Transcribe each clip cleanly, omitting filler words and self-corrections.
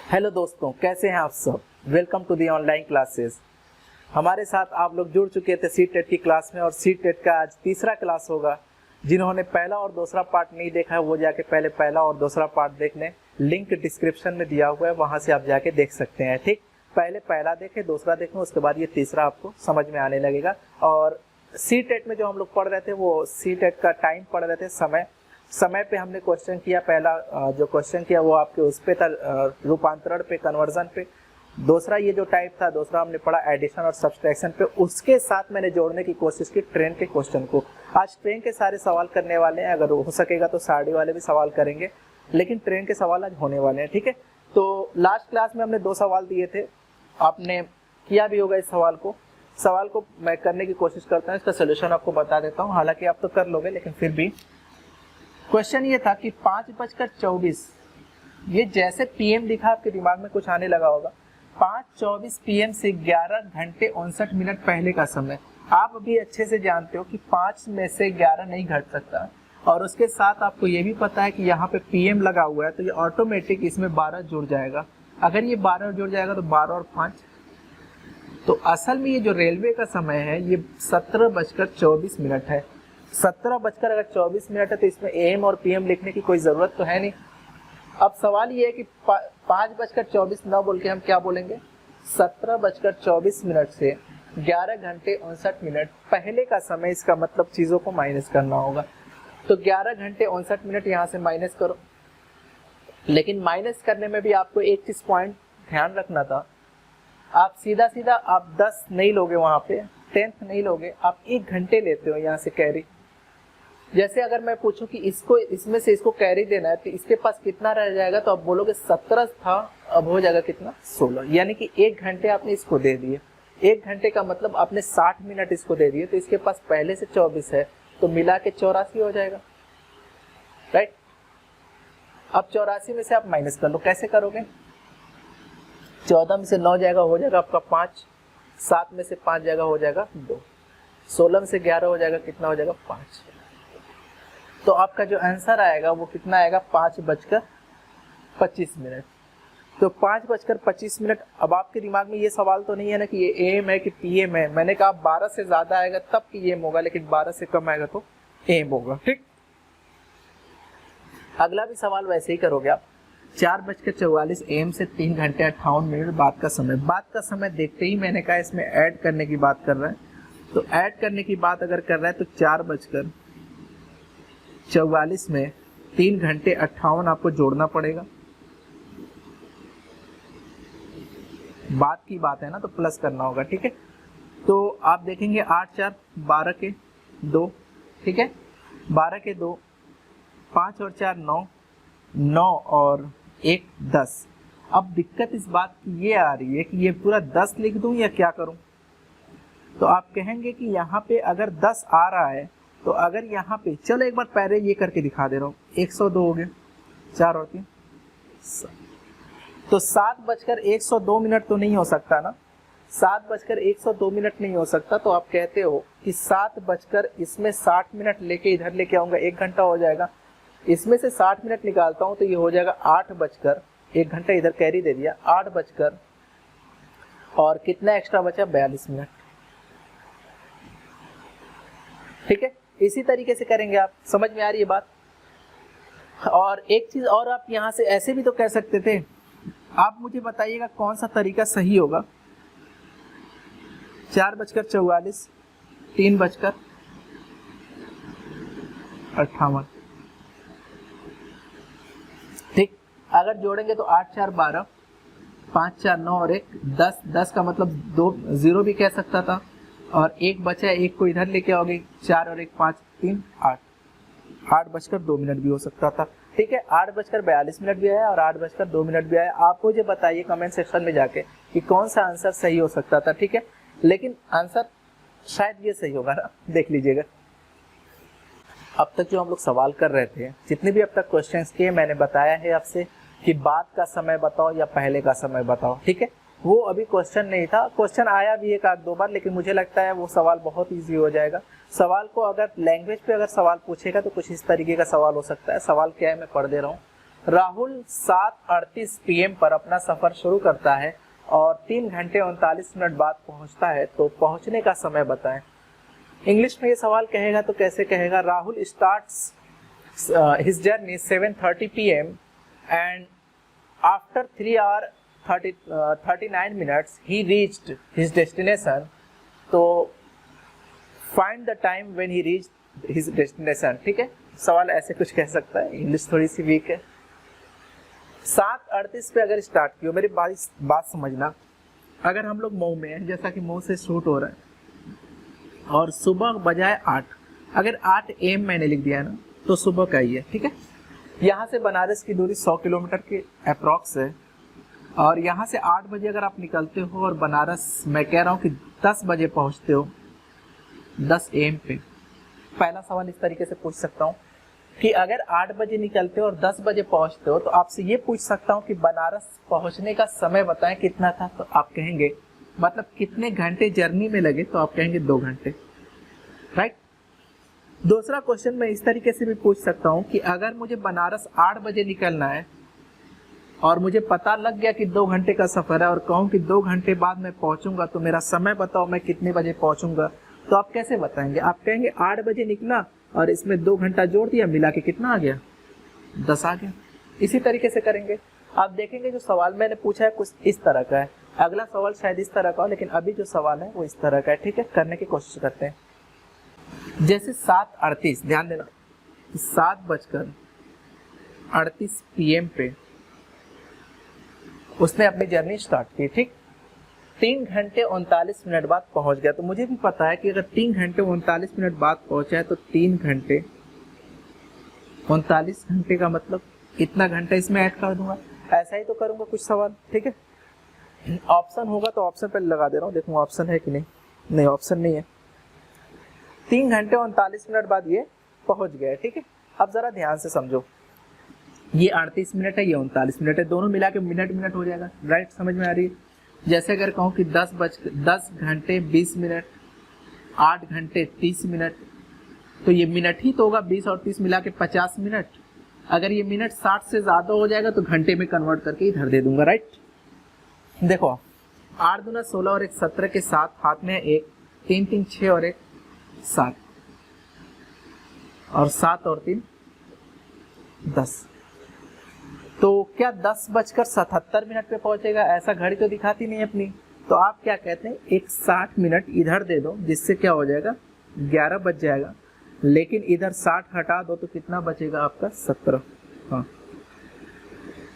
Hello दोस्तों, कैसे हैं आप सब। Welcome to the online classes. हमारे साथ आप लोग जुड़ चुके थे सी टेट की क्लास में और सी टेट का आज तीसरा क्लास होगा। जिन्होंने पहला और दूसरा पार्ट नहीं देखा है वो जाके पहले पहला और दूसरा पार्ट देख लें। लिंक डिस्क्रिप्शन में दिया हुआ है, वहां से आप जाके देख सकते हैं। ठीक, पहले पहला देखें, दूसरा देखें, उसके बाद ये तीसरा आपको समझ में आने लगेगा। और सी टेट में जो हम लोग पढ़ रहे थे वो सी टेट का टाइम पढ़ रहे थे, समय पे हमने क्वेश्चन किया। पहला जो क्वेश्चन किया वो आपके उस पे था, रूपांतरण पे, कन्वर्जन पे। दूसरा ये जो टाइप था, दूसरा हमने पढ़ा एडिशन और सब्सट्रैक्शन पे। उसके साथ मैंने जोड़ने की कोशिश की ट्रेन के क्वेश्चन को। आज ट्रेन के सारे सवाल करने वाले हैं, अगर हो सकेगा तो साड़ी वाले भी सवाल करेंगे, लेकिन ट्रेन के सवाल आज होने वाले हैं। ठीक है, तो लास्ट क्लास में हमने 2 सवाल दिए थे, आपने किया भी होगा इस सवाल को मैं करने की कोशिश करता हूँ, इसका सोल्यूशन आपको बता देता हूँ। हालांकि आप तो कर लोगे, लेकिन फिर भी क्वेश्चन ये था कि 5:24, ये जैसे पीएम दिखा आपके दिमाग में कुछ आने लगा होगा। 5:24 पीएम से 11:59 पहले का समय। आप अभी अच्छे से जानते हो कि 5 में से 11 नहीं घट सकता, और उसके साथ आपको ये भी पता है कि यहाँ पे पीएम लगा हुआ है, तो ये ऑटोमेटिक इसमें 12 जुड़ जाएगा। अगर ये 12 जुड़ जाएगा तो 12 और 5, तो असल में ये जो रेलवे का समय है ये 17:24 है। 17:24 है, तो इसमें एम और पीएम लिखने की कोई जरूरत तो है नहीं। अब सवाल ये है कि 5:24 ना बोल के हम क्या बोलेंगे, 17:24 से 11:59 पहले का समय। इसका मतलब चीजों को माइनस करना होगा, तो 11:59 यहाँ से माइनस करो। लेकिन माइनस करने में भी आपको एक चीज पॉइंट ध्यान रखना था, आप सीधा आप 10 नहीं लोगे, वहां पे 10th नहीं लोगे, आप 1 घंटे लेते हो यहाँ से कैरी। जैसे अगर मैं पूछूं कि इसमें से इसको कैरी देना है तो इसके पास कितना रह जाएगा, तो आप बोलोगे 17 था, अब हो जाएगा कितना, 16। यानी कि 1 घंटे आपने इसको दे दिए। 1 घंटे का मतलब आपने 60 मिनट इसको दे दिए, तो इसके पास पहले से 24 है, तो मिला के 84 हो जाएगा, राइट। अब 84 में से आप माइनस कर लो, कैसे करोगे, 14 में से 9 जाएगा, हो जाएगा आपका 5, 7 में से 5 जाएगा, हो जाएगा 2, 16 में से 11 हो जाएगा, कितना हो जाएगा, 5। तो आपका जो आंसर आएगा वो कितना आएगा, 5:25। तो 5:25। अब आपके दिमाग में ये सवाल तो नहीं है ना कि ये एम है कि पीएम है। मैंने कहा 12 से ज्यादा आएगा तब पीएम होगा, लेकिन 12 से कम आएगा तो एम होगा। ठीक, अगला भी सवाल वैसे ही करोगे आप। 4:44 एम से 3 घंटे 58 मिनट बाद का समय। बाद का समय देखते ही मैंने कहा इसमें ऐड करने की बात कर रहा है, तो ऐड करने की बात अगर कर रहा है तो 4:44 में 3 घंटे 58 आपको जोड़ना पड़ेगा। बात की बात है ना, तो प्लस करना होगा। ठीक है, तो आप देखेंगे 8 4 12 के 2, ठीक है, 12 के 2, 5 और 4 9, 9 और 1 10। अब दिक्कत इस बात की ये आ रही है कि ये पूरा 10 लिख दूं या क्या करूं। तो आप कहेंगे कि यहाँ पे अगर 10 आ रहा है, तो अगर यहाँ पे, चलो एक बार पहले ये करके दिखा दे रहा हूँ। 102 हो गए, 4 और 3 7। तो 7:102 तो नहीं हो सकता ना, 7:102 नहीं हो सकता। तो आप कहते हो कि 7 इसमें 60 मिनट लेके इधर लेके आऊंगा, 1 घंटा हो जाएगा। इसमें से 60 मिनट निकालता हूं तो ये हो जाएगा 8 1 घंटा इधर कैरी दे दिया, 8 और कितना एक्स्ट्रा बचा, 42 मिनट। ठीक है, इसी तरीके से करेंगे आप। समझ में आ रही है बात। और एक चीज और, आप यहां से ऐसे भी तो कह सकते थे। आप मुझे बताइएगा कौन सा तरीका सही होगा। 4:44, 3:58। ठीक, अगर जोड़ेंगे तो 8 4 12, 5 4 9 और 1 10। 10 का मतलब 2 0 भी कह सकता था, और 1 बचा, 1 को इधर लेके आओगे, 4 और 1 5 3 8। 8:02 भी हो सकता था। ठीक है, 8:42 भी आया और 8:02 भी आया। आप मुझे बताइए कमेंट सेक्शन में जाके कि कौन सा आंसर सही हो सकता था। ठीक है, लेकिन आंसर शायद ये सही होगा ना, देख लीजिएगा। अब तक जो हम लोग सवाल कर रहे थे, जितने भी अब तक क्वेश्चंस किए, मैंने बताया है आपसे कि बाद का समय बताओ या पहले का समय बताओ। ठीक है, वो अभी क्वेश्चन नहीं था, क्वेश्चन आया भी 1-2 बार, लेकिन मुझे लगता है वो सवाल बहुत इजी हो जाएगा। सवाल को अगर लैंग्वेज पे अगर सवाल पूछेगा तो कुछ इस तरीके का सवाल हो सकता है। सवाल क्या है मैं पढ़ दे रहा हूँ। राहुल 7:38 PM पर अपना सफर शुरू करता है और 3 घंटे 39 मिनट बाद पहुंचता है, तो पहुंचने का समय बताएं। इंग्लिश में ये सवाल कहेगा तो कैसे कहेगा, Rahul starts his journey 7:30 PM and after 3 hours 39 minutes he reached his destination, तो find the time when he reached his destination. ठीक है, सवाल ऐसे कुछ कह सकता है, इंग्लिश थोड़ी सी वीक है। 7:38 पे अगर स्टार्ट किया, मेरी बात समझना, अगर हम लोग मऊ में हैं, जैसा कि मऊ से शूट हो रहा है और सुबह बजाय 8, अगर 8 AM मैंने लिख दिया है ना, तो सुबह का ही है। ठीक है, यहाँ से बनारस की दूरी 100 किलोमीटर के अप्रॉक्स है और यहाँ से 8 बजे अगर आप निकलते हो और बनारस मैं कह रहा हूँ कि 10 बजे पहुँचते हो, 10 AM पे, पहला सवाल इस तरीके से पूछ सकता हूँ कि अगर 8 बजे निकलते हो और 10 बजे पहुँचते हो, तो आपसे ये पूछ सकता हूँ कि बनारस पहुँचने का समय बताएं कितना था, तो आप कहेंगे मतलब कितने घंटे जर्नी में लगे, तो आप कहेंगे 2 घंटे। राइट। दूसरा क्वेश्चन मैं इस तरीके से भी पूछ सकता हूँ कि अगर मुझे बनारस 8 बजे निकलना है और मुझे पता लग गया कि 2 घंटे का सफर है और कहूँ कि 2 घंटे बाद मैं पहुँचूंगा, तो मेरा समय बताओ मैं कितने बजे पहुँचूंगा, तो आप कैसे बताएंगे? आप कहेंगे 8 बजे निकला और इसमें 2 घंटा जोड़ दिया, मिला के कितना आ गया, 10 आ गया। इसी तरीके से करेंगे। आप देखेंगे जो सवाल मैंने पूछा है कुछ इस तरह का है, अगला सवाल शायद इस तरह का हो, लेकिन अभी जो सवाल है वो इस तरह का है। ठीक है, करने की कोशिश करते हैं। जैसे 7:38, ध्यान देना, 7:38 PM पे उसने अपनी जर्नी स्टार्ट की। ठीक, 3 घंटे 39 मिनट बाद पहुंच गया। तो मुझे भी पता है कि अगर 3 घंटे 39 मिनट बाद पहुंचा है, तो 3 घंटे 39 घंटे का मतलब इतना घंटा इसमें ऐड कर दूंगा। ऐसा ही तो करूंगा कुछ सवाल। ठीक है, ऑप्शन होगा तो ऑप्शन पर लगा दे रहा हूँ, देखूंगा ऑप्शन है कि नहीं। नहीं, ऑप्शन नहीं है। 3 घंटे 39 मिनट बाद ये पहुंच गया। ठीक है, अब जरा ध्यान से समझो, ये 38 मिनट है, ये 39 मिनट है, दोनों मिला के मिनट हो जाएगा। राइट, समझ में आ रही है? जैसे अगर कहूँ कि 10 घंटे 20 मिनट, 8 घंटे 30 मिनट, तो ये मिनट ही तो होगा, 20 और 30 मिला के 50 मिनट। अगर ये मिनट 60 से ज़्यादा हो जाएगा तो घंटे में कन्वर्ट करके इधर दे दूंगा। राइट, देखो 8 दूना 16 और 1 17 के साथ हाथ में 1, 3 3 6 और 1 7 और 7 और 3 10। तो क्या 10:77 पे पहुंचेगा? ऐसा घड़ी तो दिखाती नहीं अपनी। तो आप क्या कहते हैं, एक 60 मिनट इधर दे दो, जिससे क्या हो जाएगा, 11 बज जाएगा। लेकिन इधर 60 हटा दो तो कितना बचेगा आपका, 17। हाँ,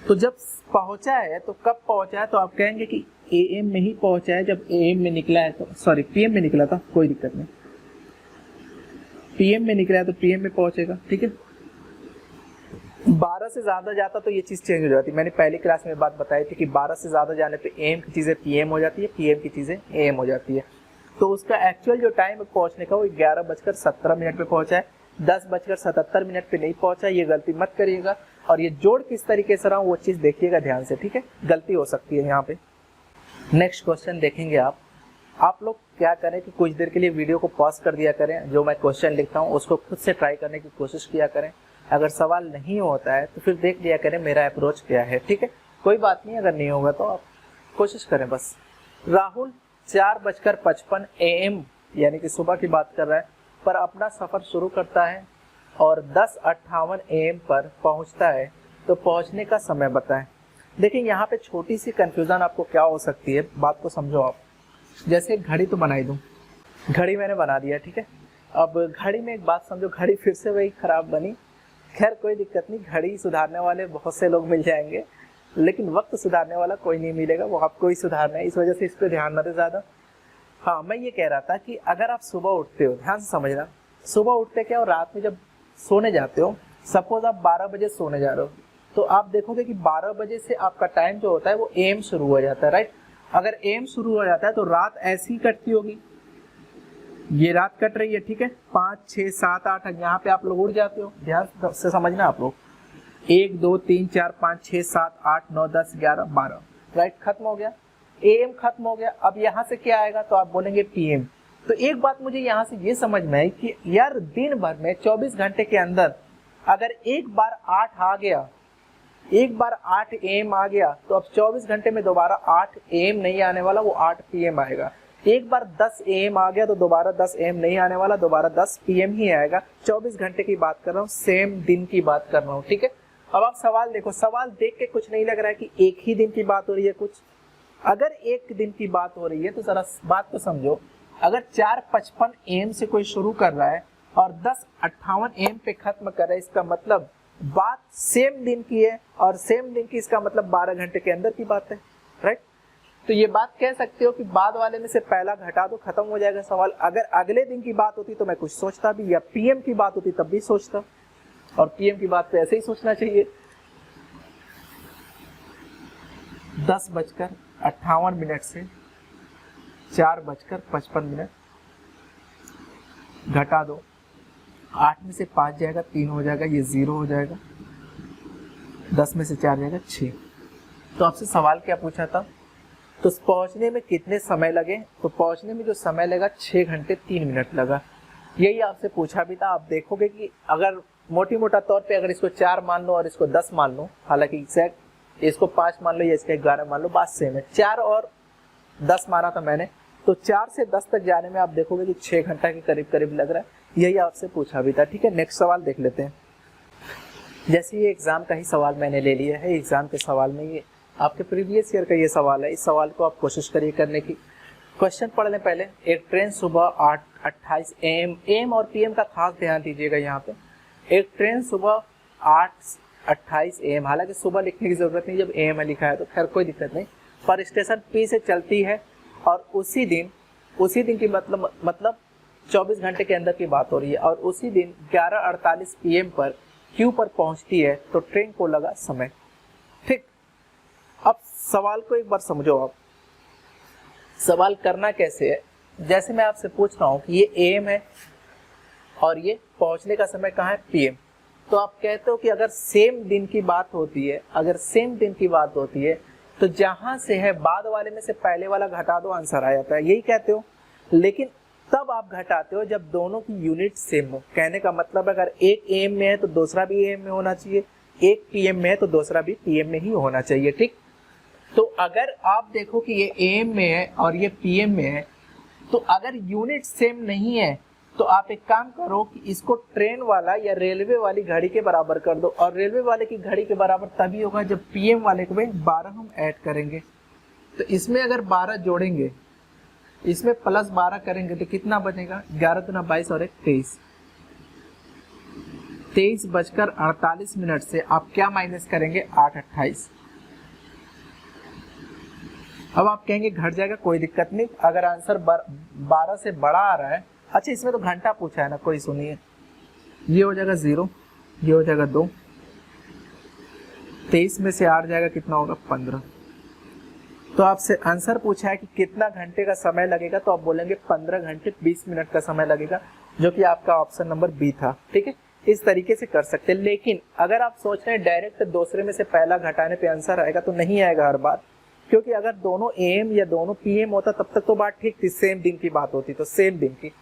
तो जब पहुंचा है तो कब पहुंचा है, तो आप कहेंगे कि AM में ही पहुंचा है। जब AM में निकला है तो सॉरी PM में निकला था, कोई दिक्कत नहीं, PM में निकला है तो PM में पहुंचेगा। ठीक है, 12 से ज़्यादा जाता तो ये चीज़ चेंज हो जाती। मैंने पहली क्लास में बात बताई थी कि 12 से ज़्यादा जाने पे AM की चीज़ें PM हो जाती है, PM की चीज़ें AM हो जाती है। तो उसका एक्चुअल जो टाइम है पहुंचने का वो 11:17 पे पहुंचा है, 10:77 पे नहीं पहुंचा। ये गलती मत करिएगा, और ये जोड़ किस तरीके से रहा हूँ वो चीज़ देखिएगा ध्यान से। ठीक है, गलती हो सकती है यहाँ पे। नेक्स्ट क्वेश्चन देखेंगे आप लोग क्या करें कि कुछ देर के लिए वीडियो को पॉज कर दिया करें, जो मैं क्वेश्चन लिखता हूँ उसको खुद से ट्राई करने की कोशिश किया करें। अगर सवाल नहीं होता है तो फिर देख लिया करें मेरा अप्रोच क्या है। ठीक है, कोई बात नहीं, अगर नहीं होगा तो आप कोशिश करें बस। राहुल 4:55 AM यानी कि सुबह की बात कर रहा है पर अपना सफ़र शुरू करता है और 10:58 AM पर पहुंचता है, तो पहुंचने का समय बताएं। देखिए यहाँ पे छोटी सी कंफ्यूजन आपको क्या हो सकती है, बात को समझो आप। जैसे घड़ी तो बनाई दूँ, घड़ी मैंने बना दिया। ठीक है, अब घड़ी में एक बात समझो, घड़ी फिर से वही खराब बनी। खैर कोई दिक्कत नहीं, घड़ी सुधारने वाले बहुत से लोग मिल जाएंगे, लेकिन वक्त सुधारने वाला कोई नहीं मिलेगा, वो आपको ही सुधारना है। इस वजह से इस पर ध्यान न दे ज़्यादा। हाँ, मैं ये कह रहा था कि अगर आप सुबह उठते हो, ध्यान से समझना, सुबह उठते क्या और रात में जब सोने जाते हो, सपोज आप 12 बजे सोने जा रहे हो, तो आप देखोगे कि 12 बजे से आपका टाइम जो होता है वो AM शुरू हो जाता है। राइट, अगर AM शुरू हो जाता है तो रात ऐसी कटती होगी, ये रात कट रही है। ठीक है, 5 6 7 8, यहाँ पे आप लोग उड़ जाते हो। ध्यान से समझना आप लोग, 1 2 3 4 5 6 7 8 9 10 11 12। राइट, खत्म हो गया, AM खत्म हो गया। अब यहाँ से क्या आएगा, तो आप बोलेंगे PM। तो एक बात मुझे यहाँ से ये समझ में आई कि यार दिन भर में 24 घंटे के अंदर अगर एक बार 8 आ गया एक बार 8 AM आ गया तो अब 24 घंटे में दोबारा 8 AM नहीं आने वाला, वो 8 PM आएगा। एक बार 10 AM आ गया तो दोबारा 10 AM नहीं आने वाला, दोबारा 10 PM ही आएगा। 24 घंटे की बात कर रहा हूँ, सेम दिन की बात कर रहा हूँ, ठीक है। अब आप सवाल देखो, सवाल देख के कुछ नहीं लग रहा है कि एक ही दिन की बात हो रही है कुछ। अगर एक दिन की बात हो रही है तो जरा बात को समझो, अगर 4:55 AM से कोई शुरू कर रहा है और 10:58 AM पे खत्म कर रहा है, इसका मतलब बात सेम दिन की है, और सेम दिन की इसका मतलब 12 घंटे के अंदर की बात है, राइट। तो ये बात कह सकते हो कि बाद वाले में से पहला घटा दो, खत्म हो जाएगा सवाल। अगर अगले दिन की बात होती तो मैं कुछ सोचता भी, या PM की बात होती तब भी सोचता, और PM की बात पे ऐसे ही सोचना चाहिए। 10:58 से 4:55 घटा दो, 8 में से 5 जाएगा, 3 हो जाएगा, ये 0 हो जाएगा, 10 में से 4 जाएगा 6। तो आपसे सवाल क्या पूछा था, तो पहुंचने में कितने समय लगे, तो पहुंचने में जो समय लगा 6 घंटे 3 मिनट लगा। यही आपसे पूछा भी था। आप देखोगे कि अगर मोटी मोटा तौर पे अगर इसको 4 मान लो और इसको 10 मान लो, हालांकि एग्जैक्ट इसको 5 मान लो या इसको 11 मान लो, बात सेम है। 4 और 10 माना था मैंने, तो 4 से 10 तक जाने में आप देखोगे कि 6 घंटा के करीब करीब लग रहा है। यही आपसे पूछा भी था, ठीक है। नेक्स्ट सवाल देख लेते हैं। जैसे ये एग्जाम का ही सवाल मैंने ले लिया है, एग्जाम के सवाल में ये आपके प्रीवियस ईयर का ये सवाल है। इस सवाल को आप कोशिश करिए करने की। क्वेश्चन पढ़ लें पहले। एक ट्रेन सुबह 8:28 AM, AM और PM का खास ध्यान दीजिएगा यहाँ पे। एक ट्रेन सुबह 8:28 AM, हालांकि सुबह लिखने की जरूरत नहीं, जब AM में लिखा है तो खैर कोई दिक्कत नहीं, पर स्टेशन P से चलती है और उसी दिन की मतलब 24 घंटे के अंदर की बात हो रही है, और उसी दिन 11:48 PM पर Q पर पहुंचती है, तो ट्रेन को लगा समय, ठीक। अब सवाल को एक बार समझो आप, सवाल करना कैसे है। जैसे मैं आपसे पूछ रहा हूँ कि ये AM है और ये पहुंचने का समय कहाँ है, PM। तो आप कहते हो कि अगर सेम दिन की बात होती है, तो जहां से है बाद वाले में से पहले वाला घटा दो, आंसर आ जाता है, यही कहते हो। लेकिन तब आप घटाते हो जब दोनों की यूनिट सेम हो। कहने का मतलब अगर एक AM में है तो दूसरा भी AM में होना चाहिए, एक PM में है तो दूसरा भी PM में ही होना चाहिए, ठीक। तो अगर आप देखो कि ये AM में है और ये PM में है, तो अगर यूनिट सेम नहीं है तो आप एक काम करो कि इसको ट्रेन वाला या रेलवे वाली घड़ी के बराबर कर दो, और रेलवे वाले की घड़ी के बराबर तभी होगा जब PM वाले को 12 हम ऐड करेंगे। तो इसमें अगर 12 जोड़ेंगे, इसमें प्लस 12 करेंगे तो कितना बनेगा, 11 दूना 22 और 1 23। 23:48 से आप क्या माइनस करेंगे, 8:28। अब आप कहेंगे घट जाएगा, कोई दिक्कत नहीं। अगर आंसर 12 से बड़ा आ रहा है, अच्छा इसमें तो घंटा पूछा है ना, कोई सुनिए, ये हो जाएगा 0, ये हो जाएगा 2, 23 में से 8 जाएगा, कितना होगा 15। तो आपसे आंसर पूछा है कि कितना घंटे का समय लगेगा, तो आप बोलेंगे 15 घंटे 20 मिनट का समय लगेगा, जो कि आपका ऑप्शन नंबर बी था, ठीक है। इस तरीके से कर सकते हैं। लेकिन अगर आप सोच रहे हैं डायरेक्ट दूसरे में से पहला घटाने पे आंसर आएगा, तो नहीं आएगा हर बार, क्योंकि अगर दोनों AM या दोनों PM होता तब तक तो बात ठीक थी, सेम दिन की बात होती तो सेम दिन की।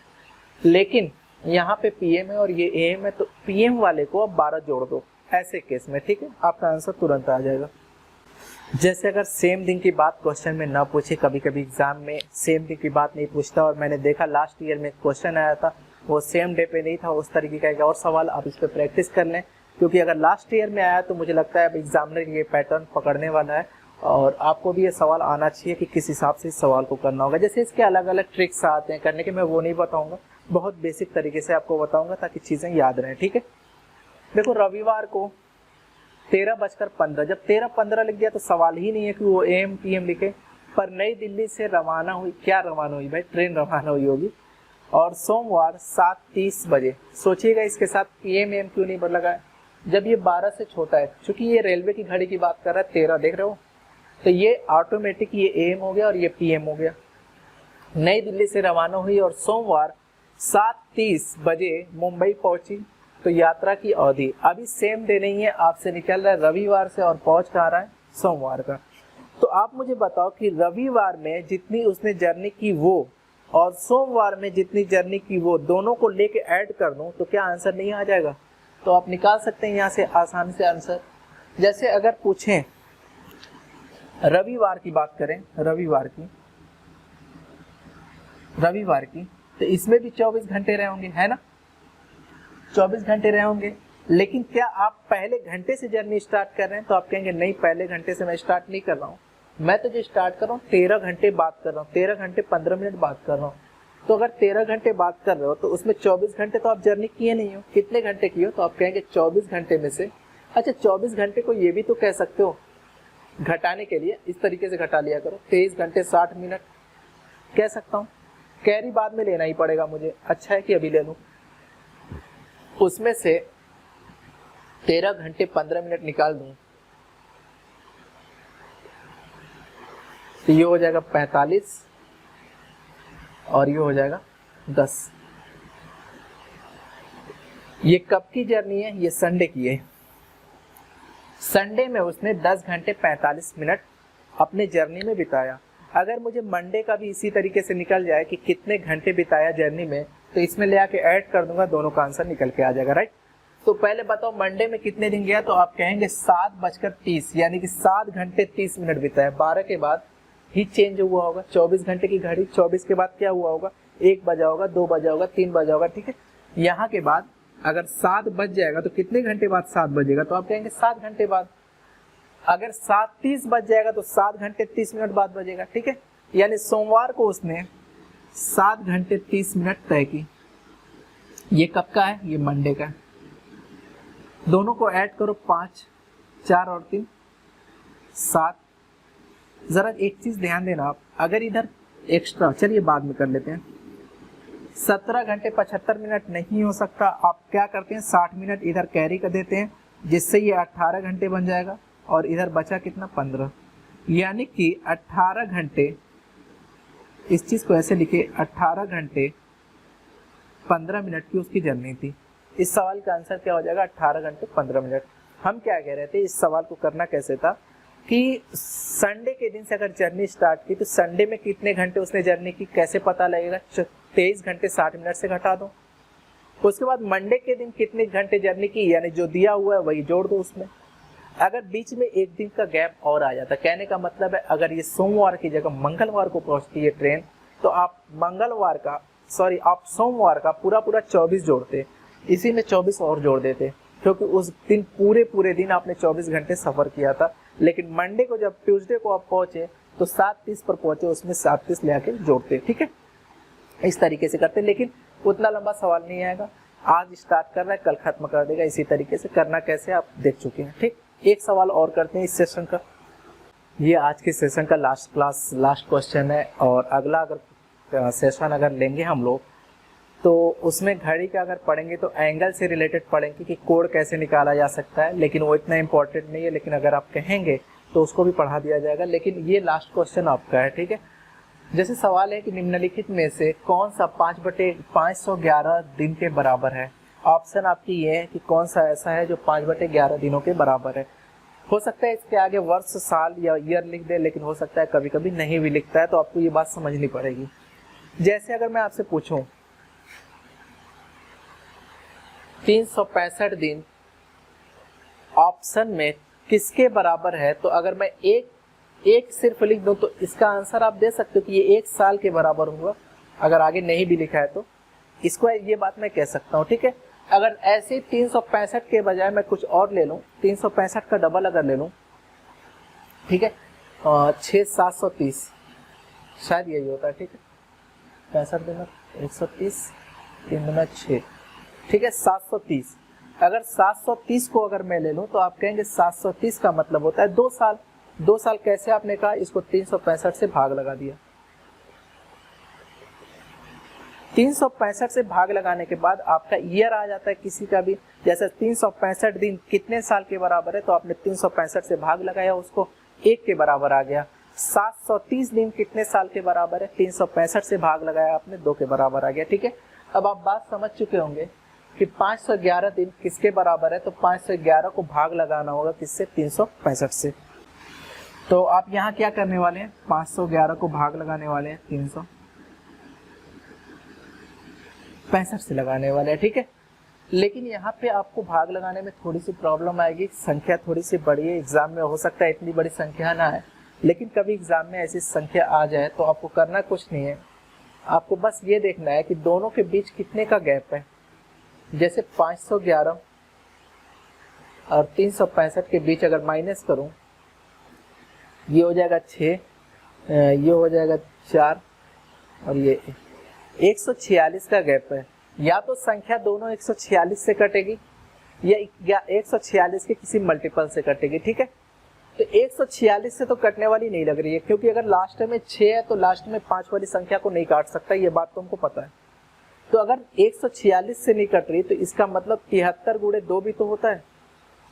लेकिन यहाँ पे PM है और ये AM है, तो PM वाले को अब 12 जोड़ दो ऐसे केस में, ठीक है, आपका आंसर तुरंत आ जाएगा। जैसे अगर सेम दिन की बात क्वेश्चन में ना पूछे, कभी कभी एग्जाम में सेम दिन की बात नहीं पूछता, और मैंने देखा लास्ट ईयर में क्वेश्चन आया था वो सेम डे पे नहीं था, उस तरीके का एक और सवाल आप इस पर प्रैक्टिस कर लें, क्योंकि अगर लास्ट ईयर में आया तो मुझे लगता है अब एग्जामिनर ये पैटर्न पकड़ने वाला है, और आपको भी ये सवाल आना चाहिए कि किस हिसाब से इस सवाल को करना होगा। जैसे इसके अलग अलग ट्रिक्स आते हैं करने के, मैं वो नहीं बताऊंगा, बहुत बेसिक तरीके से आपको बताऊंगा ताकि चीज़ें याद रहें, ठीक है। देखो रविवार को 13:15, जब 13:15 लिख दिया तो सवाल ही नहीं है कि वो AM PM लिखे, पर नई दिल्ली से रवाना हुई, क्या रवाना हुई भाई, ट्रेन रवाना हुई होगी, और सोमवार 7:30 बजे। सोचिएगा इसके साथ PM AM क्यों नहीं लगा है, जब ये 12 से छोटा है, क्योंकि ये रेलवे की घड़ी की बात कर रहा है, 13 देख रहे हो, तो ये ऑटोमेटिक ये AM हो गया और ये PM हो गया। नई दिल्ली से रवाना हुई और सोमवार 7:30 बजे मुंबई पहुंची, तो यात्रा की अवधि अभी सेम डे नहीं है, आपसे निकल रहा है रविवार से और पहुंच कहाँ रहा है, सोमवार का। तो आप मुझे बताओ कि रविवार में जितनी उसने जर्नी की वो और सोमवार में जितनी जर्नी की वो, दोनों को लेके ऐड कर दूं तो क्या आंसर नहीं आ जाएगा। तो आप निकाल सकते हैं यहाँ से आसानी से आंसर। जैसे अगर पूछें रविवार की बात करें, रविवार की, तो इसमें भी 24 घंटे रहे होंगे, है ना, 24 घंटे रहे होंगे। लेकिन क्या आप पहले घंटे से जर्नी स्टार्ट कर रहे हैं? तो आप कहेंगे नहीं, पहले घंटे से मैं स्टार्ट नहीं कर रहा हूँ, मैं तो जो स्टार्ट कर रहा हूँ 13 घंटे बात कर रहा हूँ, 13 घंटे 15 मिनट बात कर रहा हूँ। तो अगर 13 घंटे बात कर रहे हो तो उसमें 24 घंटे तो आप जर्नी किए नहीं हो, कितने घंटे किए हो? तो आप कहेंगे 24 घंटे में से, अच्छा 24 घंटे को ये भी तो कह सकते हो घटाने के लिए, इस तरीके से घटा लिया करो, 23 घंटे 60 मिनट कह सकता हूँ। कैरी बाद में लेना ही पड़ेगा मुझे, अच्छा है कि अभी ले लूँ। उसमें से 13 घंटे 15 मिनट निकाल दूं तो ये हो जाएगा 45 और ये हो जाएगा 10। ये कब की जर्नी है? ये संडे की है। संडे में उसने 10 घंटे 45 मिनट अपने जर्नी में बिताया। अगर मुझे मंडे का भी इसी तरीके से निकल जाए कि कितने घंटे बिताया जर्नी में, तो इसमें ले आके ऐड कर दूंगा, दोनों का आंसर निकल के आ जाएगा, राइट। तो पहले बताओ मंडे में कितने दिन गया? तो आप कहेंगे 7:30, यानी कि 7 घंटे 30 मिनट बिताया। 12 के बाद ही चेंज हुआ होगा, 24 घंटे की घड़ी, 24 के बाद क्या हुआ होगा? 1 बजा होगा, 2 बजा होगा, 3 बजा होगा, ठीक है। यहाँ के बाद अगर 7 बज जाएगा तो कितने घंटे बाद 7 बजेगा? तो आप कहेंगे 7 घंटे बाद। अगर 7:30 बज जाएगा तो 7 घंटे 30 मिनट बाद बजेगा, ठीक है। यानी सोमवार को उसने 7 घंटे 30 मिनट तय की। ये कब का है? ये मंडे का है। दोनों को ऐड करो, 5, 4 और 3 7। जरा एक चीज ध्यान देना आप, अगर इधर एक्स्ट्रा, चलिए बाद में कर लेते हैं, 17 घंटे 75 मिनट नहीं हो सकता। आप क्या करते हैं, 60 मिनट इधर कैरी कर देते हैं, जिससे ये 18 घंटे बन जाएगा और इधर बचा कितना? 15। यानी कि 18 घंटे, इस चीज को ऐसे लिखिए, 18 घंटे 15 मिनट की उसकी जर्नी थी। इस सवाल का आंसर क्या हो जाएगा? 18 घंटे 15 मिनट। हम क्या कह रहे थे, इस सवाल को करना कैसे था कि संडे के दिन से अगर जर्नी स्टार्ट की तो संडे में कितने घंटे उसने जर्नी की, कैसे पता लगेगा? 23 घंटे 60 मिनट से घटा दो। उसके बाद मंडे के दिन कितने घंटे जर्नी की, यानी जो दिया हुआ है वही जोड़ दो उसमें। अगर बीच में एक दिन का गैप और आ जाता, कहने का मतलब है अगर ये सोमवार की जगह मंगलवार को पहुंचती है ट्रेन, तो आप सोमवार का पूरा 24 जोड़ते, इसी में 24 और जोड़ देते, क्योंकि उस दिन पूरे दिन आपने 24 घंटे सफर किया था। लेकिन मंडे को, जब ट्यूसडे को आप पहुंचे तो 7:30 पर पहुंचे, उसमें 7:30 ले आके जोड़ते, ठीक है। इस तरीके से करते, लेकिन उतना लंबा सवाल नहीं आएगा। आज स्टार्ट कर रहा है, कल खत्म कर देगा। इसी तरीके से करना कैसे आप देख चुके हैं, ठीक। एक सवाल और करते हैं इस सेशन का। ये आज के सेशन का लास्ट क्वेश्चन है। और अगला अगर सेशन अगर लेंगे हम लोग, तो उसमें घड़ी का अगर पढ़ेंगे तो एंगल से रिलेटेड पढ़ेंगे कि कोण कैसे निकाला जा सकता है, लेकिन वो इतना इंपॉर्टेंट नहीं है। लेकिन अगर आप कहेंगे तो उसको भी पढ़ा दिया जाएगा। लेकिन ये लास्ट क्वेश्चन आपका है, ठीक है। जैसे सवाल है कि निम्नलिखित में से कौन सा 5/511 दिन के बराबर है। ऑप्शन आपकी ये है कि कौन सा ऐसा है जो 5/11 दिनों के बराबर है। हो सकता है इसके आगे वर्ष, साल या ईयर लिख दे, लेकिन हो सकता है कभी कभी नहीं भी लिखता है, तो आपको ये बात समझनी पड़ेगी। जैसे अगर मैं आपसे पूछूं 365 दिन ऑप्शन में किसके बराबर है, तो अगर मैं एक सिर्फ लिख दूं तो इसका आंसर आप दे सकते हो कि ये 1 साल के बराबर होगा। अगर आगे नहीं भी लिखा है तो इसको, ये बात मैं कह सकता हूँ, ठीक है। अगर ऐसे 365 के बजाय मैं कुछ और ले लूं, 365 का डबल अगर ले लूं, ठीक है, 6/730 शायद यही होता है, ठीक है। 65 दूना 130, 3 दूना 6, ठीक है, 730। अगर 730 को अगर मैं ले लूं तो आप कहेंगे 730 का मतलब होता है 2 साल। 2 साल कैसे आपने कहा, इसको 365 से भाग लगा दिया। 365 से भाग लगाने के बाद आपका ईयर आ जाता है किसी का भी। जैसे 365 दिन कितने साल के बराबर है, तो आपने 365 से भाग लगाया, उसको 1 के बराबर आ गया। 730 दिन कितने साल के बराबर है, 365 से भाग लगाया आपने, 2 के बराबर आ गया, ठीक है। अब आप बात समझ चुके होंगे कि 511 दिन किसके बराबर है, तो 511 को भाग लगाना होगा किससे, 365 से। तो आप यहाँ क्या करने वाले हैं, 511 को भाग लगाने वाले हैं 365 से लगाने वाले हैं, ठीक है। लेकिन यहाँ पे आपको भाग लगाने में थोड़ी सी प्रॉब्लम आएगी, संख्या थोड़ी सी बड़ी है, एग्जाम में हो सकता है इतनी बड़ी संख्या ना आए, लेकिन कभी एग्जाम में ऐसी संख्या आ जाए तो आपको करना कुछ नहीं है, आपको बस ये देखना है कि दोनों के बीच कितने का गैप है। जैसे 511 और 365 के बीच अगर माइनस करूं, ये हो जाएगा 6, ये हो जाएगा 4 और ये 146 का गैप है। या तो संख्या दोनों 146 से कटेगी या 146 के किसी मल्टीपल से कटेगी, ठीक है। तो 146 से तो कटने वाली नहीं लग रही है, क्योंकि अगर लास्ट में 6 है तो लास्ट में 5 वाली संख्या को नहीं काट सकता, ये बात तुमको पता है। तो अगर 146 से नहीं कट रही तो इसका मतलब 73 गुणे 2 भी तो होता है,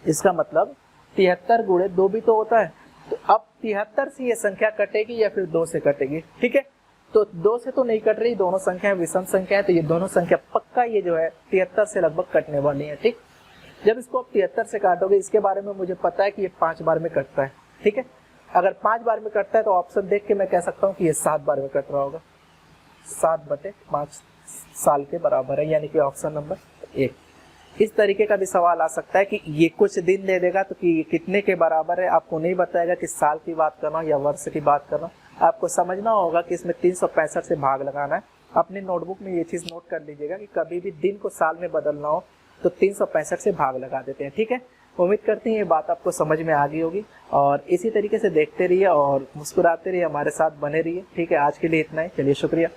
इसका मतलब 73 गुणे 2 भी तो होता है। तो अब 73 से ये संख्या कटेगी या फिर 2 से कटेगी, ठीक है। तो 2 से तो नहीं कट रही, दोनों संख्याएं विषम संख्या है, तो ये दोनों संख्या पक्का ये जो है 73 से लगभग कटने वाली है, ठीक। जब इसको आप 73 से काटोगे, इसके बारे में मुझे पता है कि ये 5 बार में कटता है, ठीक है। अगर 5 बार में कटता है तो ऑप्शन देख के मैं कह सकता हूँ कि ये 7 बार में कट रहा होगा, 7/5 साल के बराबर है, यानी कि ऑप्शन नंबर 1। इस तरीके का भी सवाल आ सकता है कि ये कुछ दिन दे देगा तो कि कितने के बराबर है, आपको नहीं बताएगा कि साल की बात करना या वर्ष की बात करना। आपको समझना होगा कि इसमें 365 से भाग लगाना है। अपनी नोटबुक में ये चीज़ नोट कर लीजिएगा कि कभी भी दिन को साल में बदलना हो तो 365 से भाग लगा देते हैं, ठीक है। उम्मीद करती हैं ये बात आपको समझ में आ गई होगी, और इसी तरीके से देखते रहिए और मुस्कुराते रहिए, हमारे साथ बने रहिए, ठीक है। आज के लिए इतना ही, चलिए शुक्रिया।